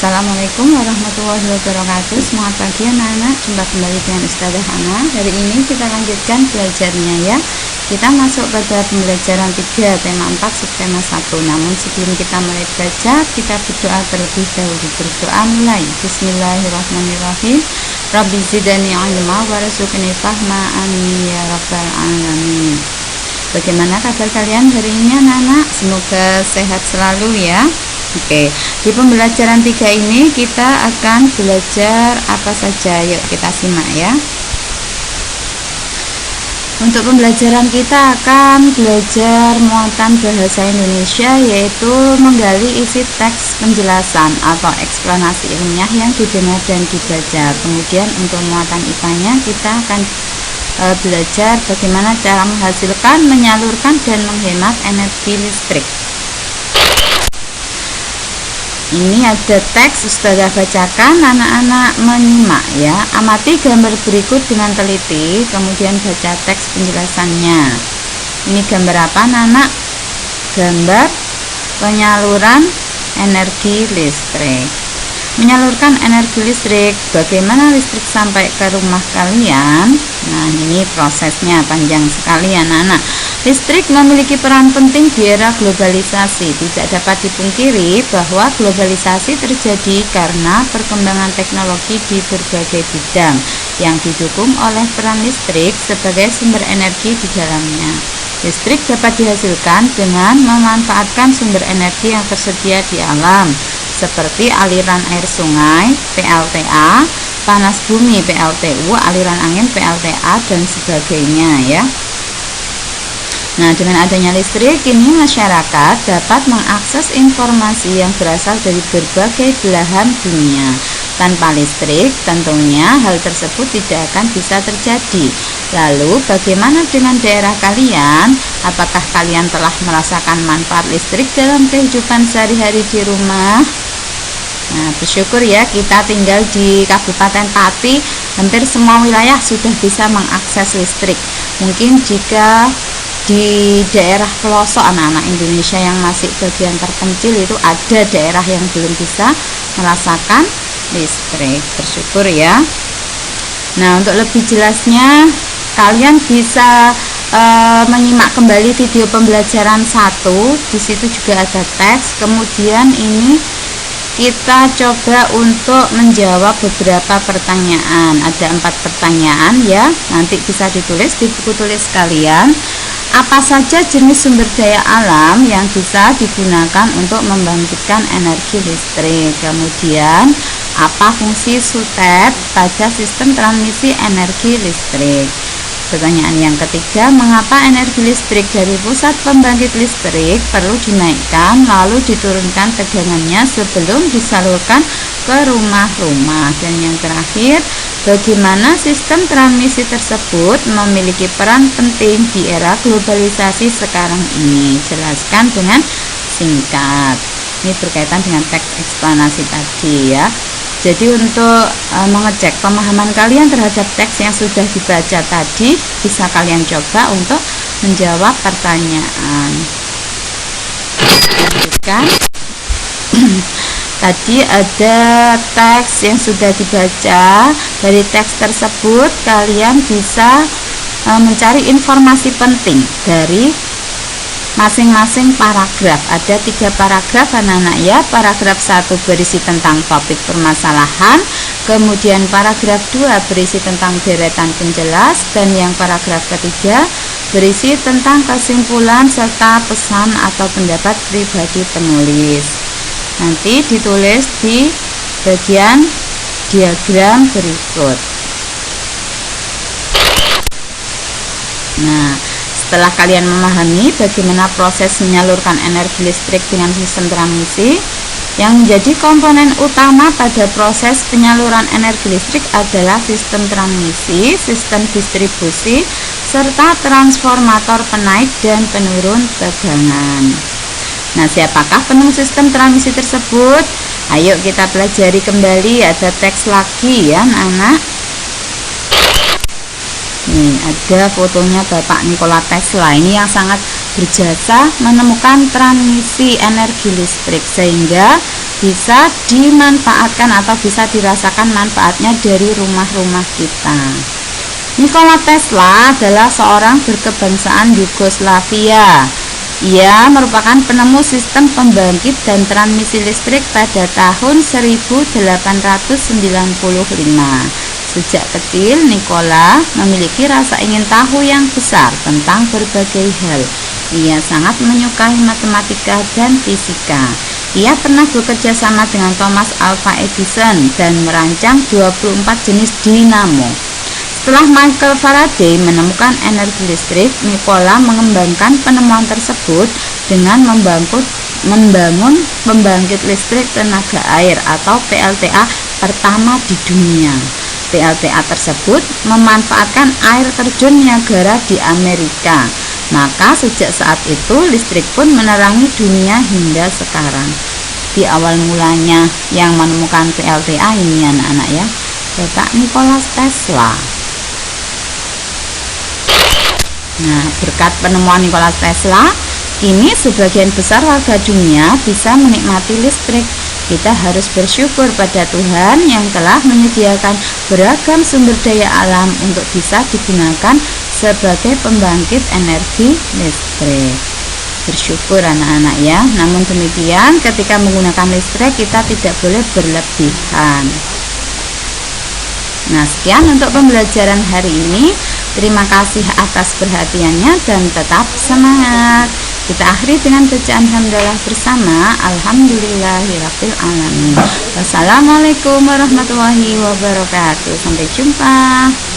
Assalamualaikum warahmatullahi wabarakatuh. Semangat pagi anak-anak, jumpa kembali dengan Ustazah Hana. Hari ini kita lanjutkan belajarnya ya. Kita masuk pada pembelajaran 3 tema 4 subtema 1. Namun sebelum kita mulai belajar, kita berdoa terlebih dahulu. Berdoa mulai. Bismillahirrahmanirrahim. Rabbi zidani ilma warzuqni fahma, amin ya rabbal alamin. Bagaimana kabar kalian hari ini anak-anak? Semoga sehat selalu ya. Oke, di pembelajaran 3 ini kita akan belajar apa saja. Yuk kita simak ya. Untuk pembelajaran kita akan belajar muatan bahasa Indonesia, yaitu menggali isi teks penjelasan atau eksplanasi ilmiah yang didengar dan dibaca. Kemudian untuk muatan IPA-nya kita akan belajar bagaimana cara menghasilkan, menyalurkan, dan menghemat energi listrik. Ini ada teks, Ustazah bacakan, anak-anak menyimak ya. Amati gambar berikut dengan teliti, kemudian baca teks penjelasannya. Ini gambar apa anak-anak? Gambar penyaluran energi listrik. Menyalurkan energi listrik, bagaimana listrik sampai ke rumah kalian? Nah, ini prosesnya panjang sekali anak-anak. Listrik memiliki peran penting di era globalisasi. Tidak dapat dipungkiri bahwa globalisasi terjadi karena perkembangan teknologi di berbagai bidang yang didukung oleh peran listrik sebagai sumber energi di dalamnya. Listrik dapat dihasilkan dengan memanfaatkan sumber energi yang tersedia di alam, seperti aliran air sungai (PLTA), panas bumi (PLTU), aliran angin (PLTA), dan sebagainya ya. Nah, dengan adanya listrik ini masyarakat dapat mengakses informasi yang berasal dari berbagai belahan dunia. Tanpa listrik tentunya hal tersebut tidak akan bisa terjadi. Lalu bagaimana dengan daerah kalian? Apakah kalian telah merasakan manfaat listrik dalam kehidupan sehari-hari di rumah? Nah, bersyukur ya, kita tinggal di Kabupaten Pati, hampir semua wilayah sudah bisa mengakses listrik. Mungkin jika di daerah pelosok anak-anak Indonesia yang masih bagian terpencil itu ada daerah yang belum bisa merasakan listrik. Bersyukur ya. Nah, untuk lebih jelasnya kalian bisa menyimak kembali video pembelajaran 1. Di situ juga ada teks. Kemudian ini kita coba untuk menjawab beberapa pertanyaan. Ada 4 pertanyaan ya. Nanti bisa ditulis di buku tulis kalian. Apa saja jenis sumber daya alam yang bisa digunakan untuk membangkitkan energi listrik? Kemudian, apa fungsi sutet pada sistem transmisi energi listrik? Pertanyaan yang ketiga, mengapa energi listrik dari pusat pembangkit listrik perlu dinaikkan lalu diturunkan tegangannya sebelum disalurkan ke rumah-rumah? Dan yang terakhir, bagaimana sistem transmisi tersebut memiliki peran penting di era globalisasi sekarang ini? Jelaskan dengan singkat. Ini berkaitan dengan teks eksplanasi tadi ya. Jadi untuk mengecek pemahaman kalian terhadap teks yang sudah dibaca tadi, bisa kalian coba untuk menjawab pertanyaan. Lanjutkan. Tadi ada teks yang sudah dibaca. Dari teks tersebut kalian bisa mencari informasi penting dari masing-masing paragraf. Ada 3 paragraf anak-anak ya. Paragraf 1 berisi tentang topik permasalahan, kemudian paragraf 2 berisi tentang deretan penjelas, dan yang paragraf ketiga berisi tentang kesimpulan serta pesan atau pendapat pribadi penulis. Nanti ditulis di bagian diagram berikut. Nah, setelah kalian memahami bagaimana proses menyalurkan energi listrik dengan sistem transmisi, yang menjadi komponen utama pada proses penyaluran energi listrik adalah sistem transmisi, sistem distribusi, serta transformator penaik dan penurun tegangan. Nah, siapakah penemu sistem transmisi tersebut? Ayo kita pelajari kembali, ada teks lagi ya anak-anak. Nih, ada fotonya Bapak Nikola Tesla. Ini yang sangat berjasa menemukan transmisi energi listrik, sehingga bisa dimanfaatkan atau bisa dirasakan manfaatnya dari rumah-rumah kita. Nikola Tesla adalah seorang berkebangsaan Yugoslavia. Ia merupakan penemu sistem pembangkit dan transmisi listrik pada tahun 1895. Sejak kecil, Nikola memiliki rasa ingin tahu yang besar tentang berbagai hal. Ia sangat menyukai matematika dan fisika. Ia pernah bekerja sama dengan Thomas Alva Edison dan merancang 24 jenis dinamo. Setelah Michael Faraday menemukan energi listrik, Nikola mengembangkan penemuan tersebut dengan membangun pembangkit listrik tenaga air atau PLTA pertama di dunia. PLTA tersebut memanfaatkan air terjun Niagara di Amerika. Maka sejak saat itu listrik pun menerangi dunia hingga sekarang. Di awal mulanya yang menemukan PLTA ini anak-anak ya, Bapak Nikola Tesla. Nah, berkat penemuan Nikola Tesla, kini sebagian besar warga dunia bisa menikmati listrik. Kita harus bersyukur pada Tuhan yang telah menyediakan beragam sumber daya alam untuk bisa digunakan sebagai pembangkit energi listrik. Bersyukur anak-anak ya. Namun demikian, ketika menggunakan listrik kita tidak boleh berlebihan. Nah, sekian untuk pembelajaran hari ini. Terima kasih atas perhatiannya dan tetap semangat. Kita akhiri dengan bacaan hamdalah bersama. Alhamdulillahirabbil alamin. Wassalamualaikum warahmatullahi wabarakatuh. Sampai jumpa.